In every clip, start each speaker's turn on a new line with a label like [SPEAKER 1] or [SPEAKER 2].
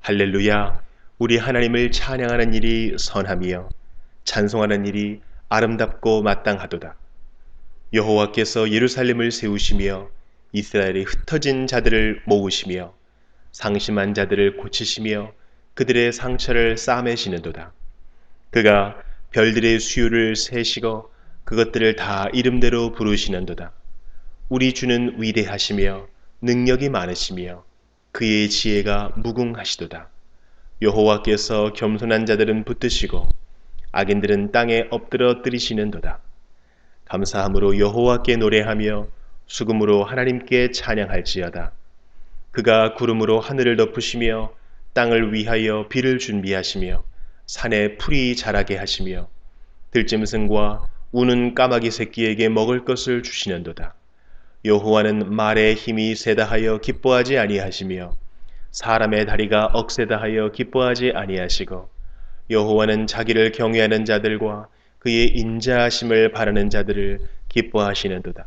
[SPEAKER 1] 할렐루야. 우리 하나님을 찬양하는 일이 선함이요 찬송하는 일이 아름답고 마땅하도다. 여호와께서 예루살렘을 세우시며 이스라엘의 흩어진 자들을 모으시며 상심한 자들을 고치시며 그들의 상처를 싸매시는도다. 그가 별들의 수요를 세시고 그것들을 다 이름대로 부르시는도다. 우리 주는 위대하시며 능력이 많으시며 그의 지혜가 무궁하시도다. 여호와께서 겸손한 자들은 붙드시고 악인들은 땅에 엎드러뜨리시는도다. 감사함으로 여호와께 노래하며 수금으로 하나님께 찬양할지어다. 그가 구름으로 하늘을 덮으시며 땅을 위하여 비를 준비하시며 산에 풀이 자라게 하시며 들짐승과 우는 까마귀 새끼에게 먹을 것을 주시는도다. 여호와는 말의 힘이 세다 하여 기뻐하지 아니하시며 사람의 다리가 억세다 하여 기뻐하지 아니하시고 여호와는 자기를 경외하는 자들과 그의 인자하심을 바라는 자들을 기뻐하시는도다.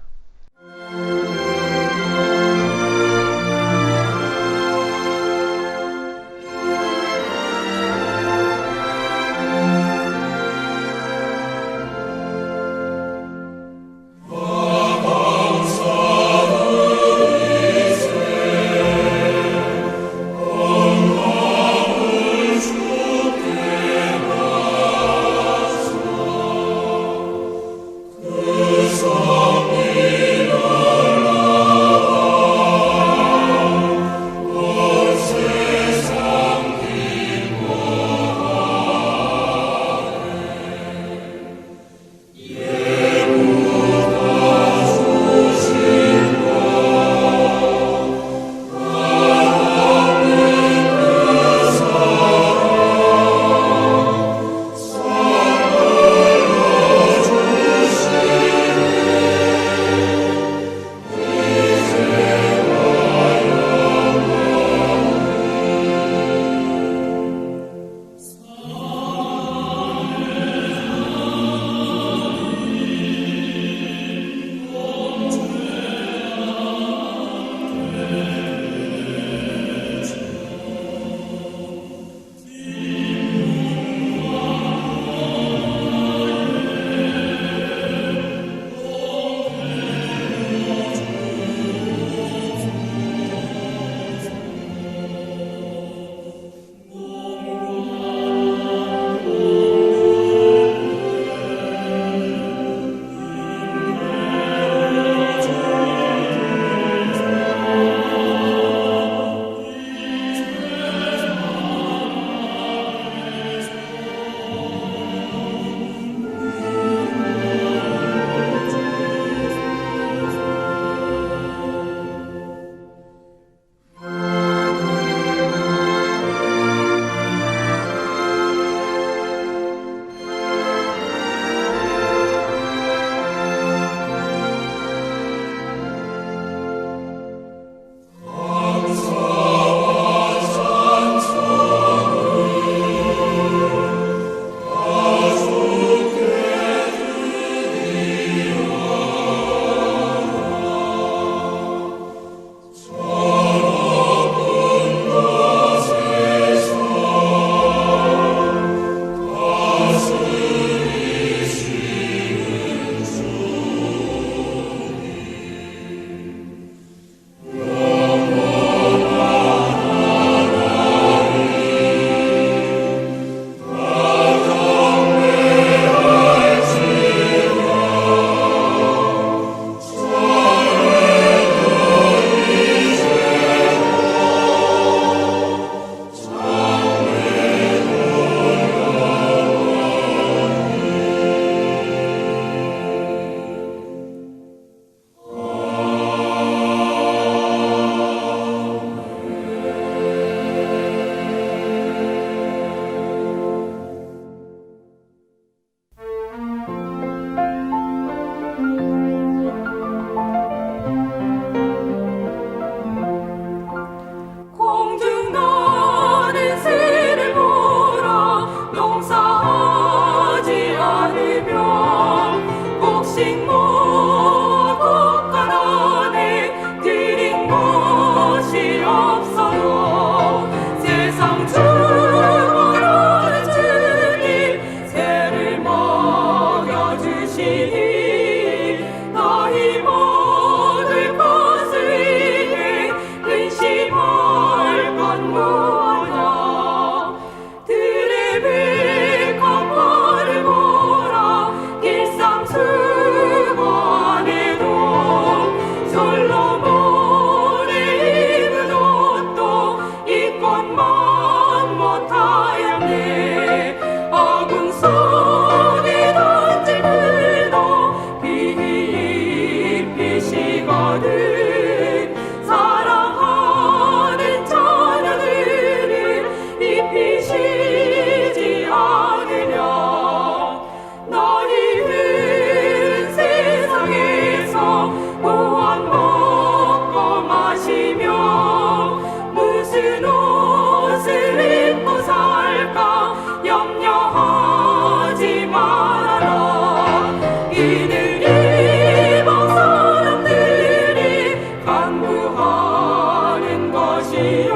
[SPEAKER 2] 것이며 무슨 옷을 입고 살까 염려하지 말아라. 이는 이방 사람들이 간구하는 것이요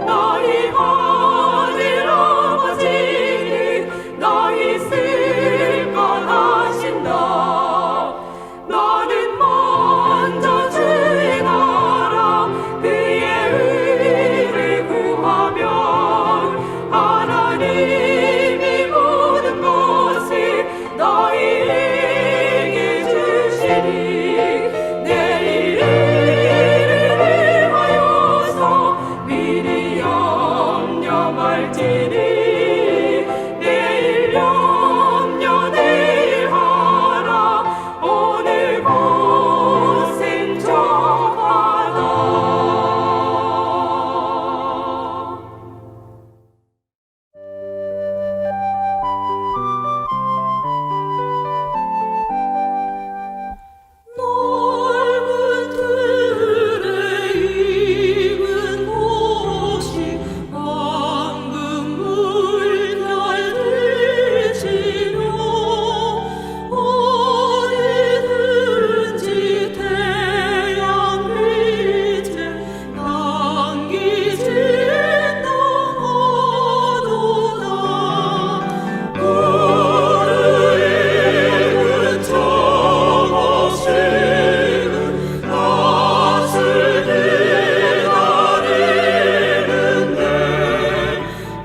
[SPEAKER 2] 너희 하늘 아버지는 너희 쓸 것 아신다. 너는 먼저 주의 나라 그의 의를 구하면 하나님이 모든 것을 너희에게 주시리. 내 일을 위하여서 미리 염려할지니 내일 염려 내일 하라. 오늘 고생 척하다. 넓은 들에 익은 곳이 방금 물결들지며 어디든지 태양 빛에 당기진 넘어도다. 너를 익은 저것이는 낯을 기다리는데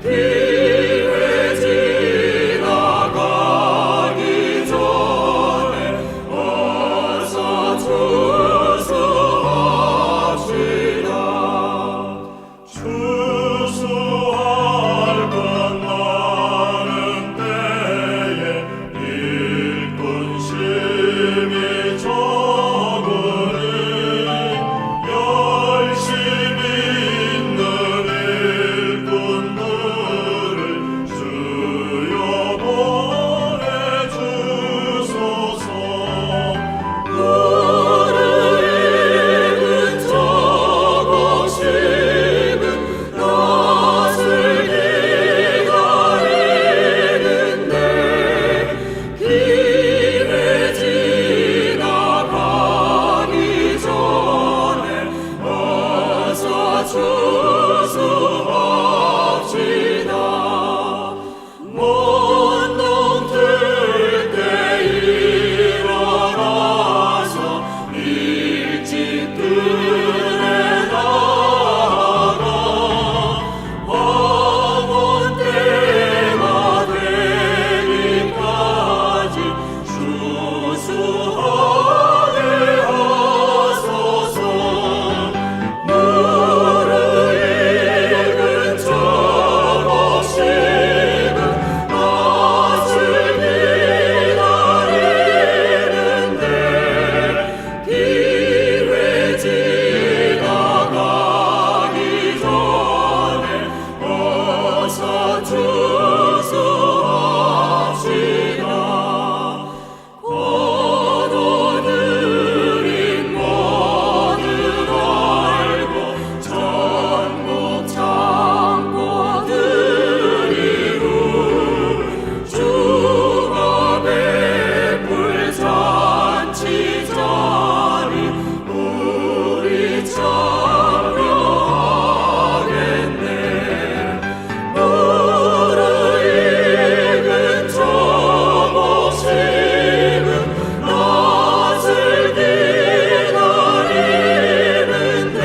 [SPEAKER 2] 기회 지나가기 전에 어서 추수합시다. 추수할 것 많은 때에 일꾼 심히 적으니 열심히 있는 일꾼들을 주여 보내주소서. 너를 익은 저것이는 낯을 기다리는데 기회 지나가기 전에 어서 추수합시다. 먼동 틀때 일어나서 일찍 들에 나가 황혼 때가 되기까지 추수하게 하소서. 너를 익은 저것이는 낯을 기다리는데 기회 지나가기 전에 어서 추수합시다. 거둬들인 뭐든 알고 전국 창고들이루 주가 베풀 잔치 자리 우리 참여하겠네. 너를 익은 저것이는 낯을 기다리는데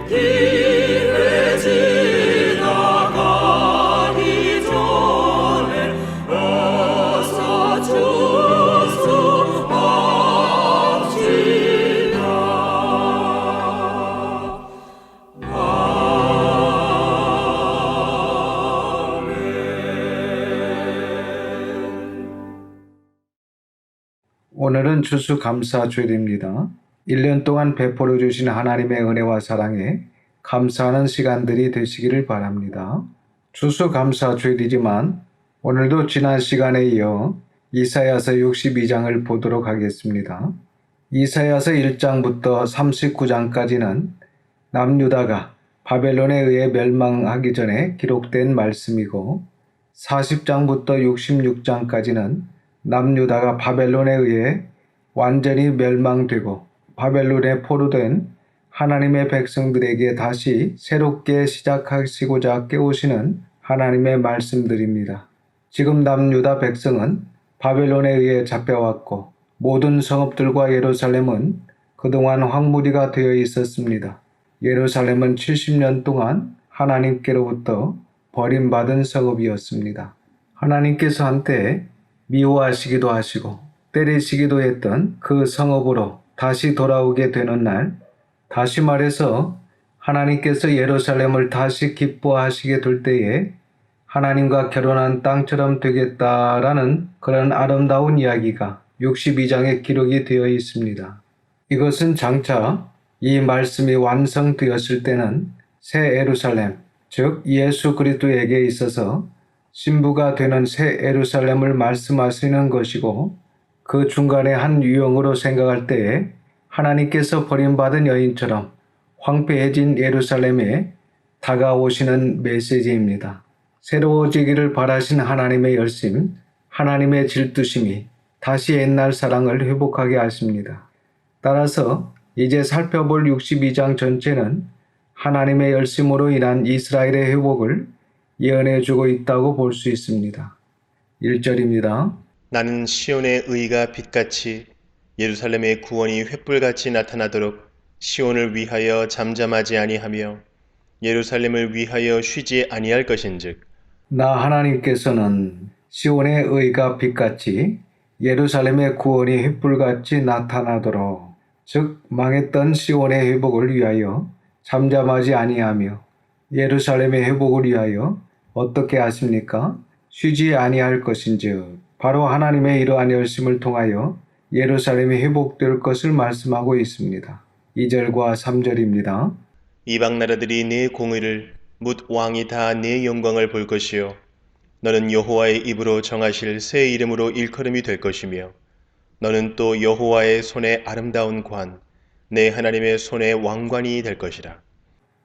[SPEAKER 2] 기회 지나가기 전에 어서 추수합시다.
[SPEAKER 3] 오늘은 추수감사주일입니다. 1년 동안 베풀어 주신 하나님의 은혜와 사랑에 감사하는 시간들이 되시기를 바랍니다. 추수감사주일이지만 오늘도 지난 시간에 이어 이사야서 62장을 보도록 하겠습니다. 이사야서 1장부터 39장까지는 남유다가 바벨론에 의해 멸망하기 전에 기록된 말씀이고 40장부터 66장까지는 남유다가 바벨론에 의해 완전히 멸망되고 바벨론에 포로된 하나님의 백성들에게 다시 새롭게 시작하시고자 깨우시는 하나님의 말씀들입니다. 지금 남유다 백성은 바벨론에 의해 잡혀왔고 모든 성읍들과 예루살렘은 그동안 황무지가 되어 있었습니다. 예루살렘은 70년 동안 하나님께로부터 버림받은 성읍이었습니다. 하나님께서 한때 미워하시기도 하시고 때리시기도 했던 그 성읍으로 다시 돌아오게 되는 날, 다시 말해서 하나님께서 예루살렘을 다시 기뻐하시게 될 때에 하나님과 결혼한 땅처럼 되겠다라는 그런 아름다운 이야기가 62장에 기록이 되어 있습니다. 이것은 장차 이 말씀이 완성되었을 때는 새 예루살렘, 즉 예수 그리스도에게 있어서 신부가 되는 새 예루살렘을 말씀하시는 것이고 그 중간에 한 유형으로 생각할 때에 하나님께서 버림받은 여인처럼 황폐해진 예루살렘에 다가오시는 메시지입니다. 새로워지기를 바라신 하나님의 열심, 하나님의 질투심이 다시 옛날 사랑을 회복하게 하십니다. 따라서 이제 살펴볼 62장 전체는 하나님의 열심으로 인한 이스라엘의 회복을 예언해주고 있다고 볼 수 있습니다. 1절입니다.
[SPEAKER 1] 나는 시온의 의가 빛같이 예루살렘의 구원이 횃불같이 나타나도록 시온을 위하여 잠잠하지 아니하며 예루살렘을 위하여 쉬지 아니할 것인즉
[SPEAKER 3] 나 하나님께서는 시온의 의가 빛같이 예루살렘의 구원이 횃불같이 나타나도록 즉 망했던 시온의 회복을 위하여 잠잠하지 아니하며 예루살렘의 회복을 위하여 어떻게 하십니까? 쉬지 아니할 것인즉 바로 하나님의 이러한 열심을 통하여 예루살렘이 회복될 것을 말씀하고 있습니다. 2절과 3절입니다.
[SPEAKER 1] 이방 나라들이 네 공의를 묻 왕이 다 네 영광을 볼 것이요 너는 여호와의 입으로 정하실 새 이름으로 일컬음이 될 것이며 너는 또 여호와의 손에 아름다운 관 내 하나님의 손에 왕관이 될 것이라.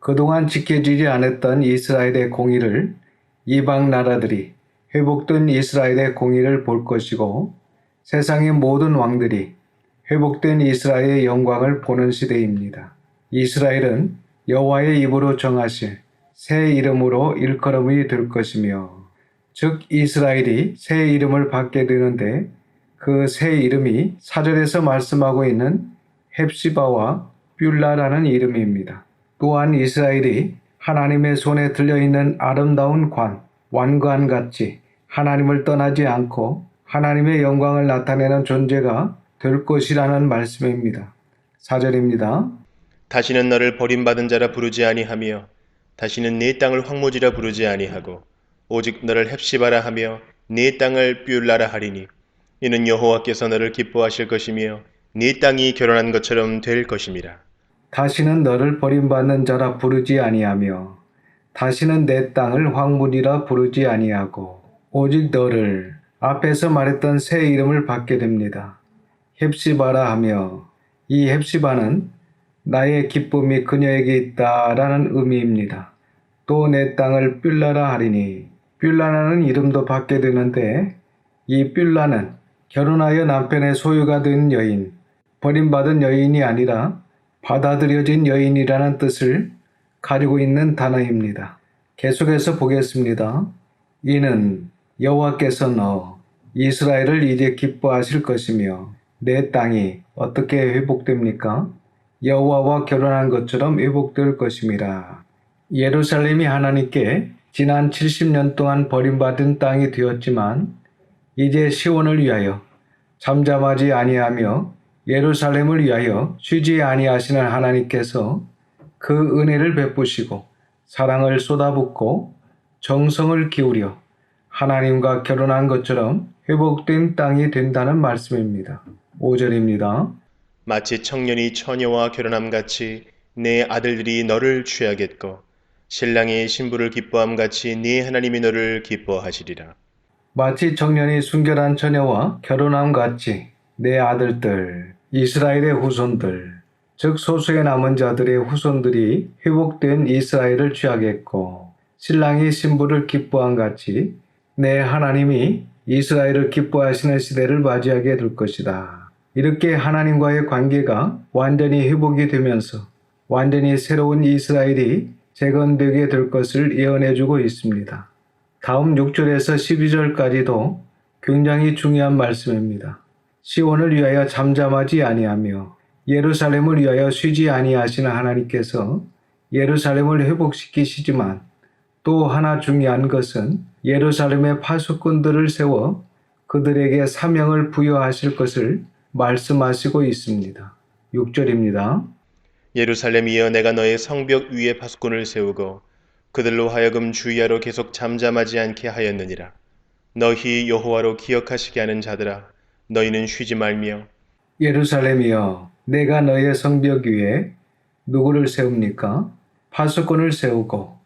[SPEAKER 3] 그동안 지켜지지 않았던 이스라엘의 공의를 이방 나라들이 회복된 이스라엘의 공의를 볼 것이고 세상의 모든 왕들이 회복된 이스라엘의 영광을 보는 시대입니다. 이스라엘은 여호와의 입으로 정하실 새 이름으로 일컬음이 될 것이며 즉 이스라엘이 새 이름을 받게 되는데 그 새 이름이 4절에서 말씀하고 있는 헵시바와 뷸라라는 이름입니다. 또한 이스라엘이 하나님의 손에 들려있는 아름다운 관, 왕관같이 하나님을 떠나지 않고 하나님의 영광을 나타내는 존재가 될 것이라는 말씀입니다. 4절입니다.
[SPEAKER 1] 다시는 너를 버림받은 자라 부르지 아니하며 다시는 네 땅을 황무지라 부르지 아니하고 오직 너를 헵시바라 하며 네 땅을 뷸라라 하리니 이는 여호와께서 너를 기뻐하실 것이며 네 땅이 결혼한 것처럼 될 것임이라.
[SPEAKER 3] 다시는 너를 버림받는 자라 부르지 아니하며 다시는 내 땅을 황무지라 부르지 아니하고 오직 너를 앞에서 말했던 새 이름을 받게 됩니다. 헵시바라 하며 이 헵시바는 나의 기쁨이 그녀에게 있다라는 의미입니다. 또 내 땅을 뷸라라 하리니 뷸라라는 이름도 받게 되는데 이 뷸라는 결혼하여 남편의 소유가 된 여인, 버림받은 여인이 아니라 받아들여진 여인이라는 뜻을 가지고 있는 단어입니다. 계속해서 보겠습니다. 이는 여호와께서 너 이스라엘을 이제 기뻐하실 것이며 내 땅이 어떻게 회복됩니까? 여호와와 결혼한 것처럼 회복될 것임이라. 예루살렘이 하나님께 지난 70년 동안 버림받은 땅이 되었지만 이제 시온을 위하여 잠잠하지 아니하며 예루살렘을 위하여 쉬지 아니하시는 하나님께서 그 은혜를 베푸시고 사랑을 쏟아붓고 정성을 기울여 하나님과 결혼한 것처럼 회복된 땅이 된다는 말씀입니다. 5절입니다.
[SPEAKER 1] 마치 청년이 처녀와 결혼함같이 내 아들들이 너를 취하겠고 신랑이 신부를 기뻐함같이 네 하나님이 너를 기뻐하시리라.
[SPEAKER 3] 마치 청년이 순결한 처녀와 결혼함 같이 내 아들들, 이스라엘의 후손들, 즉 소수의 남은 자들의 후손들이 회복된 이스라엘을 취하겠고 신랑이 신부를 기뻐한 같이 내 하나님이 이스라엘을 기뻐하시는 시대를 맞이하게 될 것이다. 이렇게 하나님과의 관계가 완전히 회복이 되면서 완전히 새로운 이스라엘이 재건되게 될 것을 예언해주고 있습니다. 다음 6절에서 12절까지도 굉장히 중요한 말씀입니다. 시온을 위하여 잠잠하지 아니하며 예루살렘을 위하여 쉬지 아니하시는 하나님께서 예루살렘을 회복시키시지만 또 하나 중요한 것은 예루살렘의 파수꾼들을 세워 그들에게 사명을 부여하실 것을 말씀하시고 있습니다. 6절입니다.
[SPEAKER 1] 예루살렘이여 내가 너의 성벽 위에 파수꾼을 세우고 그들로 하여금 주야로 계속 잠잠하지 않게 하였느니라. 너희 여호와로 기억하시게 하는 자들아 너희는 쉬지 말며
[SPEAKER 3] 예루살렘이여 내가 너의 성벽 위에 누구를 세웁니까? 파수꾼을 세우고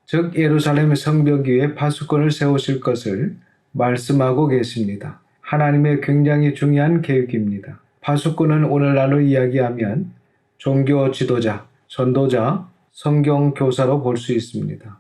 [SPEAKER 3] 즉 예루살렘 성벽 위에 파수꾼을 세우실 것을 말씀하고 계십니다. 하나님의 굉장히 중요한 계획입니다. 파수꾼은 오늘날로 이야기하면 종교 지도자, 전도자, 성경 교사로 볼 수 있습니다.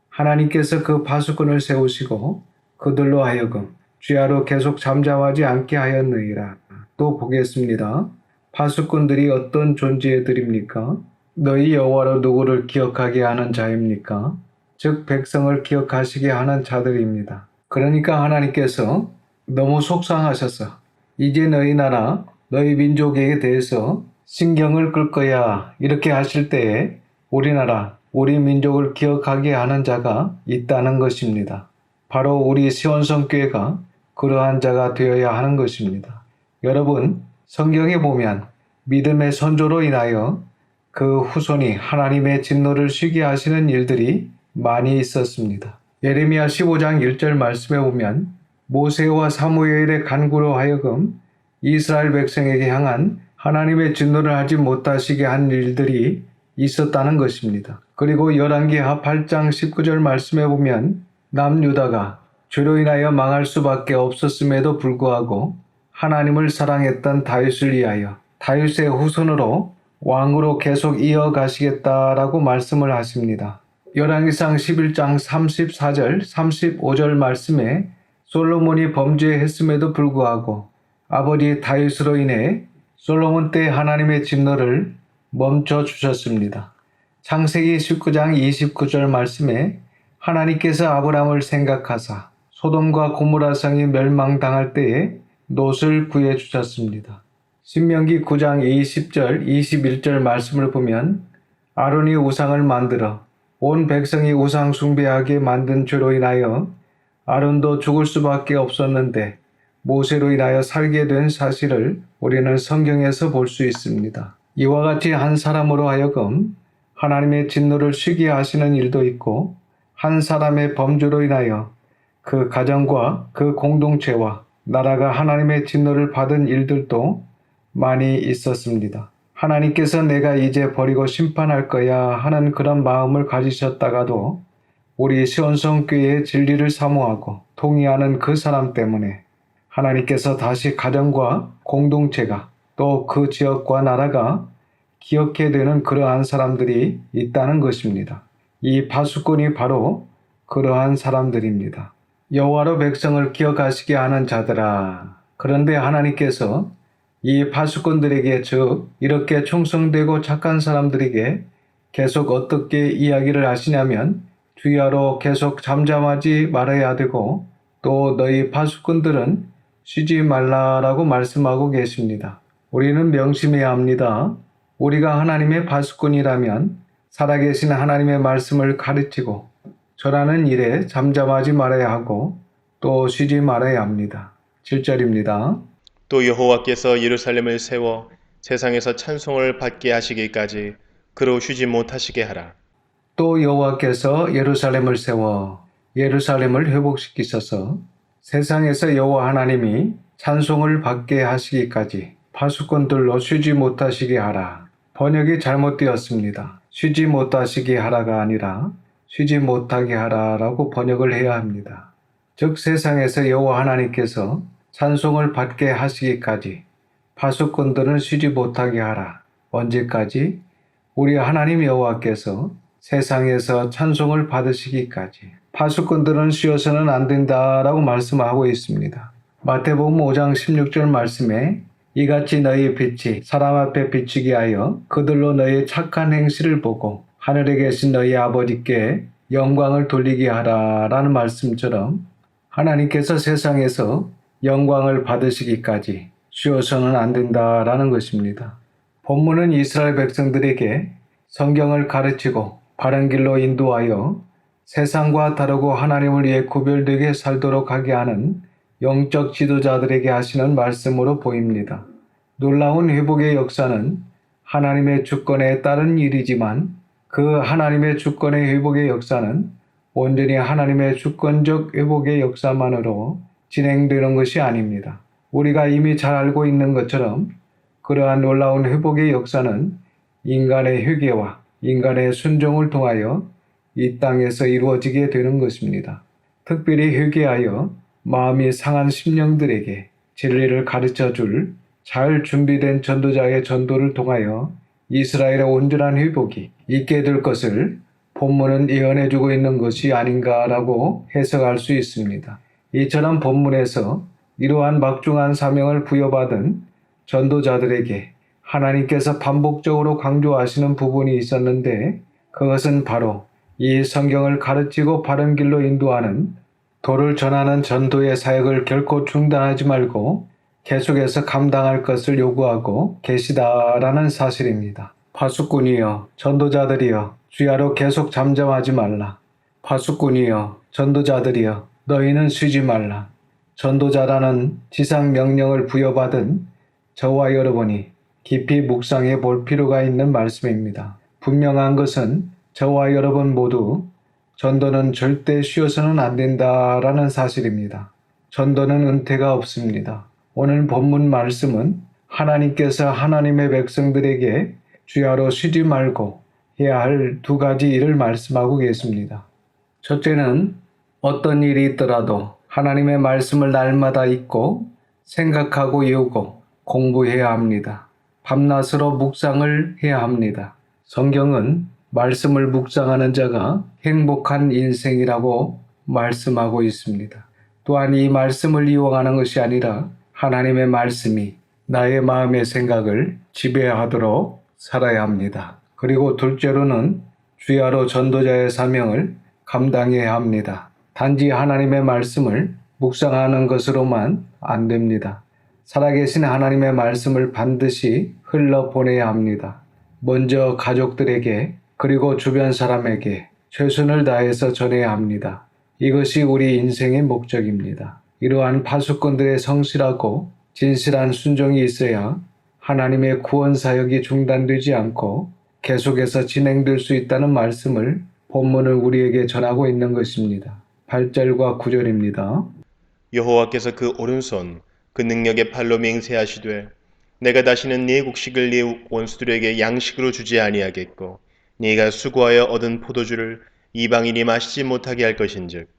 [SPEAKER 3] 하나님께서 그 파수꾼을 세우시고 그들로 하여금 주야로 계속 잠잠하지 않게 하였느니라. 또 보겠습니다. 파수꾼들이 어떤 존재들입니까? 너희 여호와로 누구를 기억하게 하는 자입니까? 즉 백성을 기억하시게 하는 자들입니다. 그러니까 하나님께서 너무 속상하셔서 이제 너희 나라, 너희 민족에 대해서 신경을 끌 거야 이렇게 하실 때에 우리나라, 우리 민족을 기억하게 하는 자가 있다는 것입니다. 바로 우리 시온성교회가 그러한 자가 되어야 하는 것입니다. 여러분, 성경에 보면 믿음의 선조로 인하여 그 후손이 하나님의 진노를 쉬게 하시는 일들이 많이 있었습니다. 예레미야 15장 1절 말씀에 보면 모세와 사무엘의 간구로 하여금 이스라엘 백성에게 향한 하나님의 진노를 하지 못하시게 한 일들이 있었다는 것입니다. 그리고 열왕기하 8장 19절 말씀에 보면 남유다가 죄로 인하여 망할 수밖에 없었음에도 불구하고 하나님을 사랑했던 다윗을 위하여 다윗의 후손으로 왕으로 계속 이어가시겠다라고 말씀을 하십니다. 열왕기상 11장 34절 35절 말씀에 솔로몬이 범죄했음에도 불구하고 아버지 다윗으로 인해 솔로몬 때 하나님의 진노를 멈춰 주셨습니다. 창세기 19장 29절 말씀에 하나님께서 아브람을 생각하사 소돔과 고모라 성이 멸망당할 때에 롯을 구해 주셨습니다. 신명기 9장 20절 21절 말씀을 보면 아론이 우상을 만들어 온 백성이 우상 숭배하게 만든 죄로 인하여 아론도 죽을 수밖에 없었는데 모세로 인하여 살게 된 사실을 우리는 성경에서 볼 수 있습니다. 이와 같이 한 사람으로 하여금 하나님의 진노를 쉬게 하시는 일도 있고 한 사람의 범죄로 인하여 그 가정과 그 공동체와 나라가 하나님의 진노를 받은 일들도 많이 있었습니다. 하나님께서 내가 이제 버리고 심판할 거야 하는 그런 마음을 가지셨다가도 우리 시온성교회의 진리를 사모하고 동의하는 그 사람 때문에 하나님께서 다시 가정과 공동체가 또 그 지역과 나라가 기억해 되는 그러한 사람들이 있다는 것입니다. 이 파수꾼이 바로 그러한 사람들입니다. 여호와로 백성을 기억하시게 하는 자들아. 그런데 하나님께서 이 파수꾼들에게 즉 이렇게 충성되고 착한 사람들에게 계속 어떻게 이야기를 하시냐면 주야로 계속 잠잠하지 말아야 되고 또 너희 파수꾼들은 쉬지 말라라고 말씀하고 계십니다. 우리는 명심해야 합니다. 우리가 하나님의 파수꾼이라면 살아계신 하나님의 말씀을 가르치고 절하는 일에 잠잠하지 말아야 하고 또 쉬지 말아야 합니다. 7절입니다.
[SPEAKER 1] 또 여호와께서 예루살렘을 세워 세상에서 찬송을 받게 하시기까지 그로 쉬지 못하시게 하라.
[SPEAKER 3] 또 여호와께서 예루살렘을 세워 예루살렘을 회복시키셔서 세상에서 여호와 하나님이 찬송을 받게 하시기까지 파수꾼들로 쉬지 못하시게 하라. 번역이 잘못되었습니다. 쉬지 못하시게 하라가 아니라 쉬지 못하게 하라라고 번역을 해야 합니다. 즉 세상에서 여호와 하나님께서 찬송을 받게 하시기까지 파수꾼들은 쉬지 못하게 하라. 언제까지? 우리 하나님 여호와께서 세상에서 찬송을 받으시기까지. 파수꾼들은 쉬어서는 안 된다라고 말씀하고 있습니다. 마태복음 5장 16절 말씀에 이같이 너희의 빛이 사람 앞에 비추게 하여 그들로 너희의 착한 행실을 보고 하늘에 계신 너희 아버지께 영광을 돌리게 하라라는 말씀처럼 하나님께서 세상에서 영광을 받으시기까지 쉬어서는 안 된다라는 것입니다. 본문은 이스라엘 백성들에게 성경을 가르치고 바른 길로 인도하여 세상과 다르고 하나님을 위해 구별되게 살도록 하게 하는 영적 지도자들에게 하시는 말씀으로 보입니다. 놀라운 회복의 역사는 하나님의 주권에 따른 일이지만 그 하나님의 주권의 회복의 역사는 온전히 하나님의 주권적 회복의 역사만으로 진행되는 것이 아닙니다. 우리가 이미 잘 알고 있는 것처럼 그러한 놀라운 회복의 역사는 인간의 회개와 인간의 순종을 통하여 이 땅에서 이루어지게 되는 것입니다. 특별히 회개하여 마음이 상한 심령들에게 진리를 가르쳐 줄 잘 준비된 전도자의 전도를 통하여 이스라엘의 온전한 회복이 있게 될 것을 본문은 예언해주고 있는 것이 아닌가라고 해석할 수 있습니다. 이처럼 본문에서 이러한 막중한 사명을 부여받은 전도자들에게 하나님께서 반복적으로 강조하시는 부분이 있었는데 그것은 바로 이 성경을 가르치고 바른 길로 인도하는 도를 전하는 전도의 사역을 결코 중단하지 말고 계속해서 감당할 것을 요구하고 계시다라는 사실입니다. 파수꾼이여 전도자들이여 주야로 계속 잠잠하지 말라. 파수꾼이여 전도자들이여 너희는 쉬지 말라. 전도자라는 지상 명령을 부여받은 저와 여러분이 깊이 묵상해 볼 필요가 있는 말씀입니다. 분명한 것은 저와 여러분 모두 전도는 절대 쉬어서는 안 된다라는 사실입니다. 전도는 은퇴가 없습니다. 오늘 본문 말씀은 하나님께서 하나님의 백성들에게 주야로 쉬지 말고 해야 할 두 가지 일을 말씀하고 계십니다. 첫째는 어떤 일이 있더라도 하나님의 말씀을 날마다 읽고 생각하고 외우고 공부해야 합니다. 밤낮으로 묵상을 해야 합니다. 성경은 말씀을 묵상하는 자가 행복한 인생이라고 말씀하고 있습니다. 또한 이 말씀을 이용하는 것이 아니라 하나님의 말씀이 나의 마음의 생각을 지배하도록 살아야 합니다. 그리고 둘째로는 주야로 전도자의 사명을 감당해야 합니다. 단지 하나님의 말씀을 묵상하는 것으로만 안 됩니다. 살아계신 하나님의 말씀을 반드시 흘러보내야 합니다. 먼저 가족들에게 그리고 주변 사람에게 최선을 다해서 전해야 합니다. 이것이 우리 인생의 목적입니다. 이러한 파수꾼들의 성실하고 진실한 순종이 있어야 하나님의 구원 사역이 중단되지 않고 계속해서 진행될 수 있다는 말씀을 본문은 우리에게 전하고 있는 것입니다. 8절과 9절입니다.
[SPEAKER 1] 여호와께서 그 오른손 그 능력의 팔로 맹세하시되 내가 다시는 네 곡식을 네 원수들에게 양식으로 주지 아니하겠고 네가 수고하여 얻은 포도주를 이방인이 마시지 못하게 할 것인즉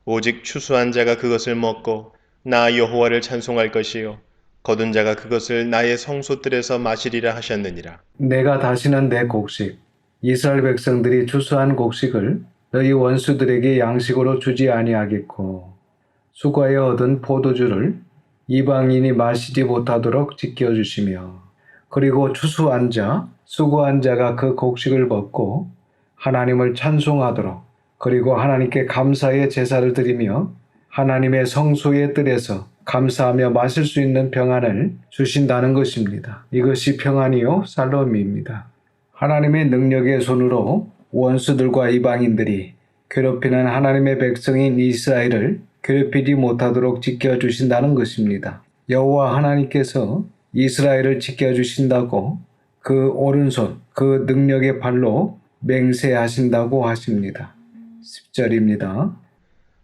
[SPEAKER 1] 오직 추수한 자가 그것을 먹고 나 여호와를 찬송할 것이요 거둔 자가 그것을 나의 성소들에서 마시리라 하셨느니라.
[SPEAKER 3] 내가 다시는 내 곡식, 이스라엘 백성들이 추수한 곡식을 너희 원수들에게 양식으로 주지 아니하겠고 수고하여 얻은 포도주를 이방인이 마시지 못하도록 지켜주시며 그리고 추수한 자, 수고한 자가 그 곡식을 먹고 하나님을 찬송하도록 그리고 하나님께 감사의 제사를 드리며 하나님의 성소의 뜰에서 감사하며 마실 수 있는 평안을 주신다는 것입니다. 이것이 평안이요 살롬입니다. 하나님의 능력의 손으로 원수들과 이방인들이 괴롭히는 하나님의 백성인 이스라엘을 괴롭히지 못하도록 지켜주신다는 것입니다. 여호와 하나님께서 이스라엘을 지켜주신다고 그 오른손, 그 능력의 발로 맹세하신다고 하십니다. 10절입니다.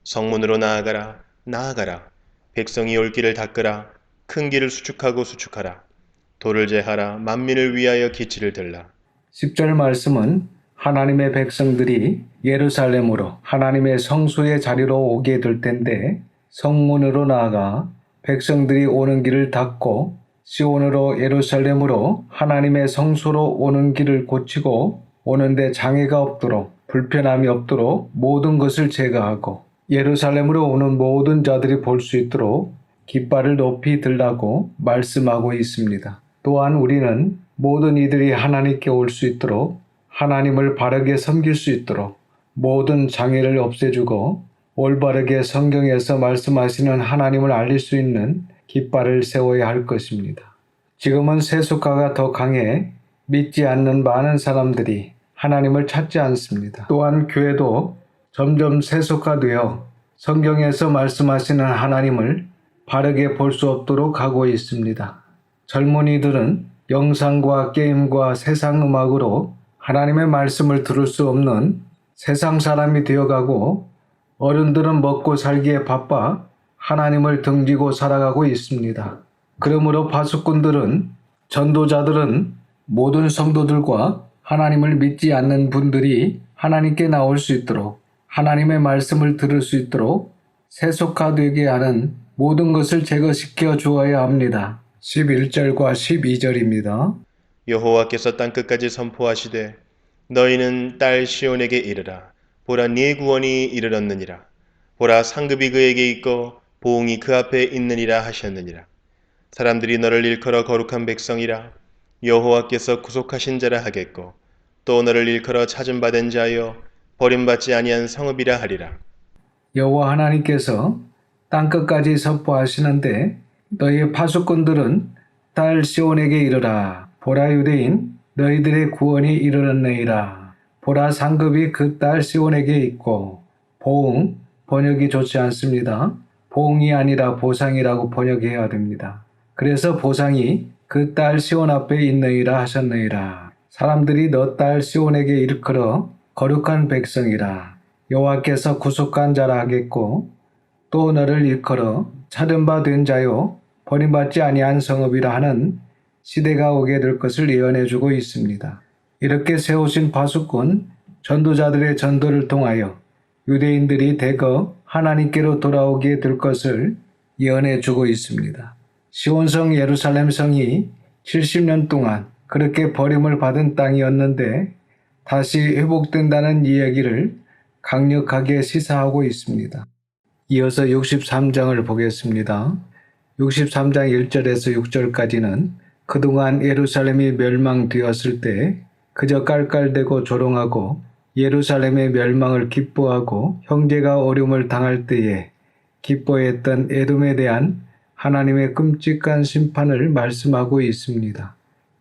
[SPEAKER 1] 성문으로 나아가라 나아가라 백성이 올 길을 닦으라 큰 길을 수축하고 수축하라 돌을 제하라 만민을 위하여 기치를 들라.
[SPEAKER 3] 10절 말씀은 하나님의 백성들이 예루살렘으로 하나님의 성소의 자리로 오게 될 텐데 성문으로 나아가 백성들이 오는 길을 닦고 시온으로 예루살렘으로 하나님의 성소로 오는 길을 고치고 오는데 장애가 없도록 불편함이 없도록 모든 것을 제거하고 예루살렘으로 오는 모든 자들이 볼 수 있도록 깃발을 높이 들라고 말씀하고 있습니다. 또한 우리는 모든 이들이 하나님께 올 수 있도록 하나님을 바르게 섬길 수 있도록 모든 장애를 없애주고 올바르게 성경에서 말씀하시는 하나님을 알릴 수 있는 깃발을 세워야 할 것입니다. 지금은 세속화가 더 강해 믿지 않는 많은 사람들이 하나님을 찾지 않습니다. 또한 교회도 점점 세속화되어 성경에서 말씀하시는 하나님을 바르게 볼 수 없도록 하고 있습니다. 젊은이들은 영상과 게임과 세상 음악으로 하나님의 말씀을 들을 수 없는 세상 사람이 되어가고 어른들은 먹고 살기에 바빠 하나님을 등지고 살아가고 있습니다. 그러므로 파수꾼들은 전도자들은 모든 성도들과 하나님을 믿지 않는 분들이 하나님께 나올 수 있도록 하나님의 말씀을 들을 수 있도록 세속화되게 하는 모든 것을 제거시켜 주어야 합니다. 11절과 12절입니다.
[SPEAKER 1] 여호와께서 땅끝까지 선포하시되 너희는 딸 시온에게 이르라. 보라 네 구원이 이르렀느니라. 보라 상급이 그에게 있고 보응이 그 앞에 있느니라 하셨느니라. 사람들이 너를 일컬어 거룩한 백성이라 여호와께서 구속하신 자라 하겠고 또 너를 일컬어 찾음받은 자여 버림받지 아니한 성읍이라 하리라.
[SPEAKER 3] 여호와 하나님께서 땅끝까지 선포하시는데 너희의 파수꾼들은 딸 시온에게 이르라. 보라 유대인 너희들의 구원이 이르렀느니라. 보라 상급이 그 딸 시온에게 있고 보응 번역이 좋지 않습니다. 보응이 아니라 보상이라고 번역해야 됩니다. 그래서 보상이 그 딸 시온 앞에 있느니라 하셨느니라. 사람들이 너 딸 시온에게 일컬어 거룩한 백성이라. 여호와께서 구속한 자라 하겠고 또 너를 일컬어 찾은 바 된 자요 버림받지 아니한 성읍이라 하는 시대가 오게 될 것을 예언해 주고 있습니다. 이렇게 세우신 파수꾼 전도자들의 전도를 통하여 유대인들이 대거 하나님께로 돌아오게 될 것을 예언해 주고 있습니다. 시온성 예루살렘 성이 70년 동안 그렇게 버림을 받은 땅이었는데 다시 회복된다는 이야기를 강력하게 시사하고 있습니다. 이어서 63장을 보겠습니다. 63장 1절에서 6절까지는 그동안 예루살렘이 멸망되었을 때 그저 깔깔대고 조롱하고 예루살렘의 멸망을 기뻐하고 형제가 어려움을 당할 때에 기뻐했던 에돔에 대한 하나님의 끔찍한 심판을 말씀하고 있습니다.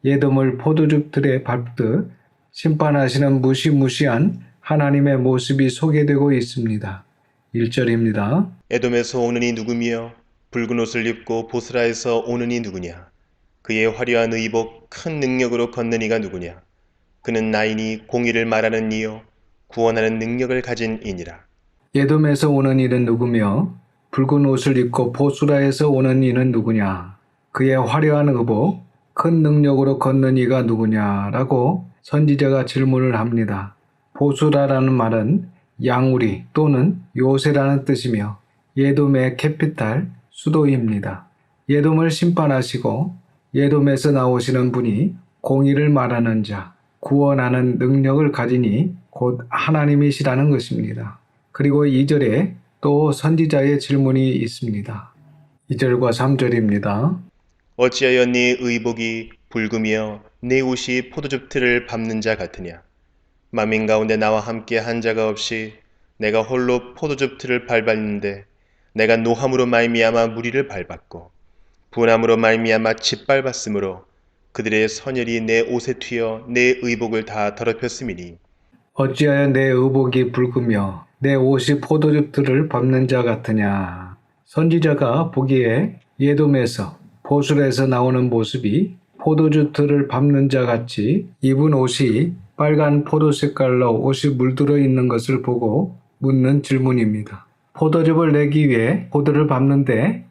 [SPEAKER 3] 에돔을 포도즙 틀에 밟듯 심판하시는 무시무시한 하나님의 모습이 소개되고 있습니다. 1절입니다.
[SPEAKER 1] 에돔에서 오는 이 누구며 붉은 옷을 입고 보스라에서 오는 이 누구냐. 그의 화려한 의복 큰 능력으로 걷는 이가 누구냐. 그는 나이니 공의를 말하는 이요 구원하는 능력을 가진 이니라.
[SPEAKER 3] 에돔에서 오는 이는 누구며 붉은 옷을 입고 보스라에서 오는 이는 누구냐. 그의 화려한 의복 큰 능력으로 걷는 이가 누구냐라고 선지자가 질문을 합니다. 보스라라는 말은 양우리 또는 요새라는 뜻이며 에돔의 캐피탈 수도입니다. 에돔을 심판하시고 에돔에서 나오시는 분이 공의를 말하는 자, 구원하는 능력을 가지니 곧 하나님이시라는 것입니다. 그리고 2절에 또 선지자의 질문이 있습니다. 2절과 3절입니다.
[SPEAKER 1] 어찌하여 네 의복이 붉으며 네 옷이 포도즙 틀을 밟는 자 같으냐. 만민 가운데 나와 함께 한 자가 없이 내가 홀로 포도즙 틀을 밟았는데 내가 노함으로 말미암아 무리를 밟았고 분함으로 말미암아 짓밟았으므로 그들의 선열이 내 옷에 튀어 내 의복을 다 더럽혔음이니
[SPEAKER 3] 어찌하여 내 의복이 붉으며 내 옷이 포도즙 틀을 밟는 자 같으냐. 선지자가 보기에 에돔에서 보술에서 나오는 모습이 포도즙 틀을 밟는 자 같이 입은 옷이 빨간 포도 색깔로 옷이 물들어 있는 것을 보고 묻는 질문입니다. 포도즙을 내기 위해 포도를 밟는데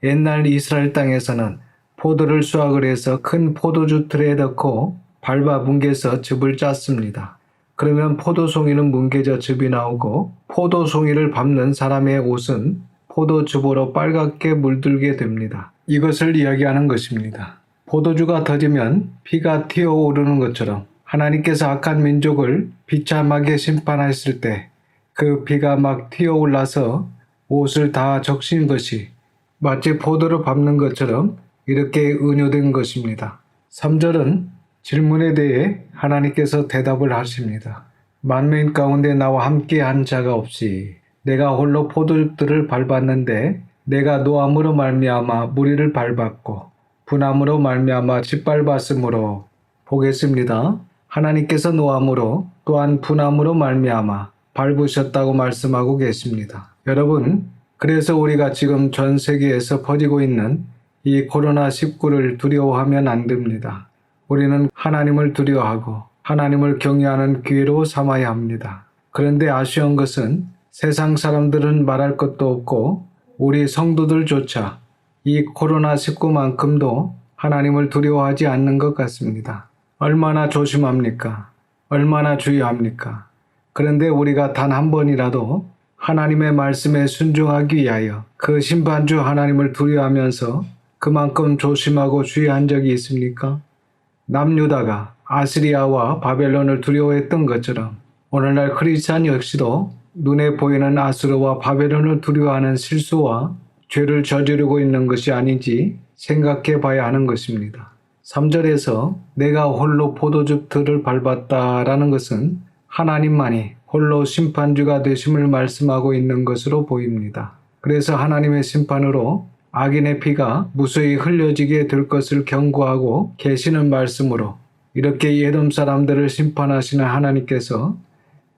[SPEAKER 3] 옛날 이스라엘 땅에서는 포도를 수확을 해서 큰 포도주 틀에 넣고 밟아 뭉개서 즙을 짰습니다. 그러면 포도송이는 뭉개져 즙이 나오고 포도송이를 밟는 사람의 옷은 포도즙으로 빨갛게 물들게 됩니다. 이것을 이야기하는 것입니다. 포도주가 터지면 피가 튀어오르는 것처럼 하나님께서 악한 민족을 비참하게 심판하셨을 때 그 피가 막 튀어올라서 옷을 다 적신 것이 마치 포도를 밟는 것처럼 이렇게 은효된 것입니다. 3절은 질문에 대해 하나님께서 대답을 하십니다. 만민 가운데 나와 함께 한 자가 없이 내가 홀로 포도즙들을 밟았는데 내가 노함으로 말미암아 무리를 밟았고 분함으로 말미암아 짓밟았으므로 보겠습니다. 하나님께서 노함으로 또한 분함으로 말미암아 밟으셨다고 말씀하고 계십니다. 여러분, 그래서 우리가 지금 전 세계에서 퍼지고 있는 이 코로나19를 두려워하면 안 됩니다. 우리는 하나님을 두려워하고 하나님을 경외하는 기회로 삼아야 합니다. 그런데 아쉬운 것은 세상 사람들은 말할 것도 없고 우리 성도들조차 이 코로나19만큼도 하나님을 두려워하지 않는 것 같습니다. 얼마나 조심합니까? 얼마나 주의합니까? 그런데 우리가 단 한 번이라도 하나님의 말씀에 순종하기 위하여 그 심판주 하나님을 두려워하면서 그만큼 조심하고 주의한 적이 있습니까? 남유다가 아시리아와 바벨론을 두려워했던 것처럼 오늘날 크리스찬 역시도 눈에 보이는 아수르와 바벨론을 두려워하는 실수와 죄를 저지르고 있는 것이 아닌지 생각해 봐야 하는 것입니다. 3절에서 내가 홀로 포도즙 틀을 밟았다라는 것은 하나님만이 홀로 심판주가 되심을 말씀하고 있는 것으로 보입니다. 그래서 하나님의 심판으로 악인의 피가 무수히 흘려지게 될 것을 경고하고 계시는 말씀으로 이렇게 에돔 사람들을 심판하시는 하나님께서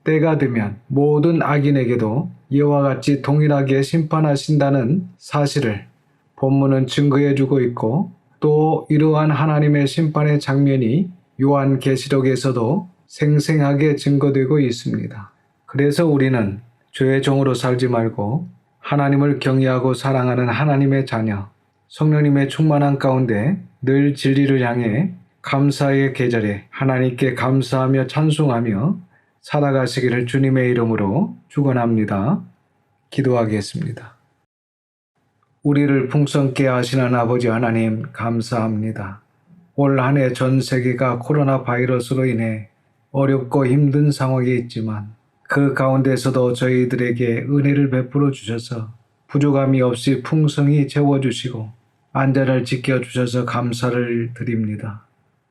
[SPEAKER 3] 때가 되면 모든 악인에게도 이와 같이 동일하게 심판하신다는 사실을 본문은 증거해주고 있고 또 이러한 하나님의 심판의 장면이 요한계시록에서도 생생하게 증거되고 있습니다. 그래서 우리는 죄의 종으로 살지 말고 하나님을 경외하고 사랑하는 하나님의 자녀, 성령님의 충만한 가운데 늘 진리를 향해 감사의 계절에 하나님께 감사하며 찬송하며 살아가시기를 주님의 이름으로 축원합니다. 기도하겠습니다. 우리를 풍성케 하시는 아버지 하나님 감사합니다. 올 한 해 전 세계가 코로나 바이러스로 인해 어렵고 힘든 상황에 있지만 그 가운데서도 저희들에게 은혜를 베풀어 주셔서 부족함이 없이 풍성히 채워주시고 안전을 지켜주셔서 감사를 드립니다.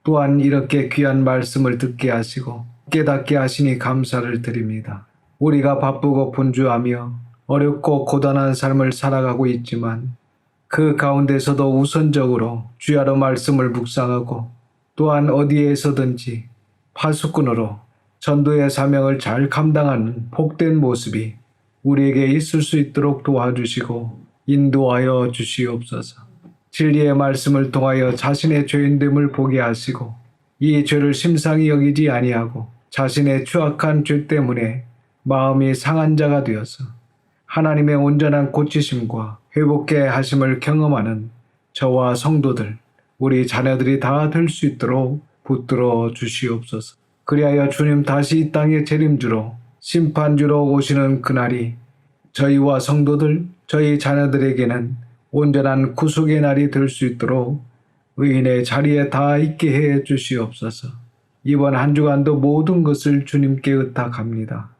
[SPEAKER 3] 또한 이렇게 귀한 말씀을 듣게 하시고 깨닫게 하시니 감사를 드립니다. 우리가 바쁘고 분주하며 어렵고 고단한 삶을 살아가고 있지만 그 가운데서도 우선적으로 주야로 말씀을 묵상하고 또한 어디에서든지 파수꾼으로 전도의 사명을 잘 감당하는 복된 모습이 우리에게 있을 수 있도록 도와주시고 인도하여 주시옵소서. 진리의 말씀을 통하여 자신의 죄인됨을 보게 하시고 이 죄를 심상히 여기지 아니하고 자신의 추악한 죄 때문에 마음이 상한 자가 되어서 하나님의 온전한 고치심과 회복케 하심을 경험하는 저와 성도들, 우리 자녀들이 다 될 수 있도록 붙들어 주시옵소서. 그리하여 주님 다시 이 땅의 재림주로 심판주로 오시는 그날이 저희와 성도들, 저희 자녀들에게는 온전한 구속의 날이 될 수 있도록 의인의 자리에 다 있게 해 주시옵소서. 이번 한 주간도 모든 것을 주님께 의탁합니다.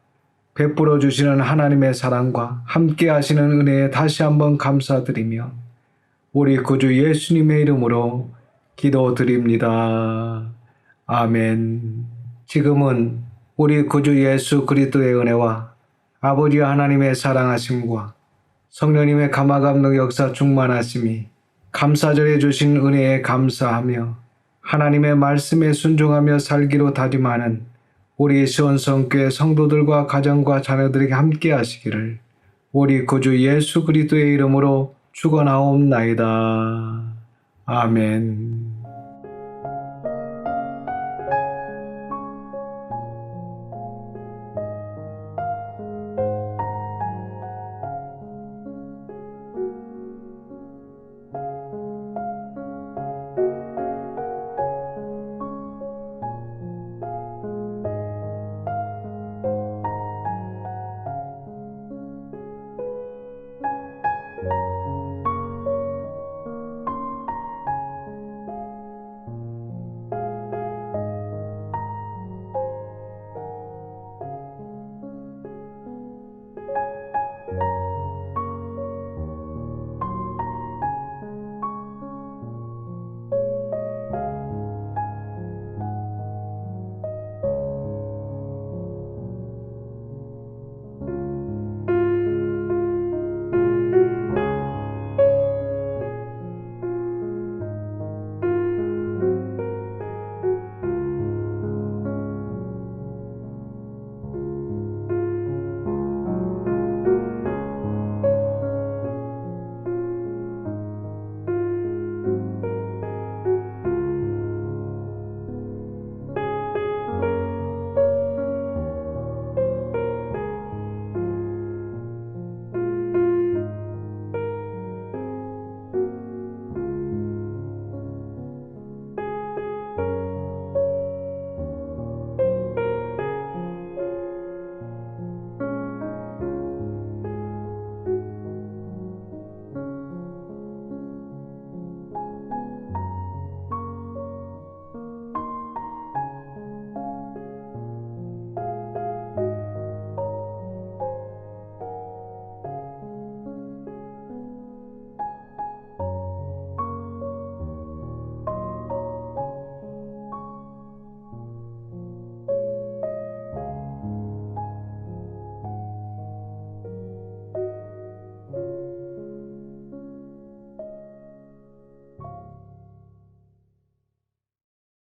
[SPEAKER 3] 베풀어 주시는 하나님의 사랑과 함께 하시는 은혜에 다시 한번 감사드리며 우리 구주 예수님의 이름으로 기도드립니다. 아멘. 지금은 우리 구주 예수 그리스도의 은혜와 아버지 하나님의 사랑하심과 성령님의 감화감동 역사 충만하심이 감사절에 주신 은혜에 감사하며 하나님의 말씀에 순종하며 살기로 다짐하는 우리 시온성교회 성도들과 가정과 자녀들에게 함께 하시기를 우리 구주 예수 그리스도의 이름으로 축원하옵나이다. 아멘.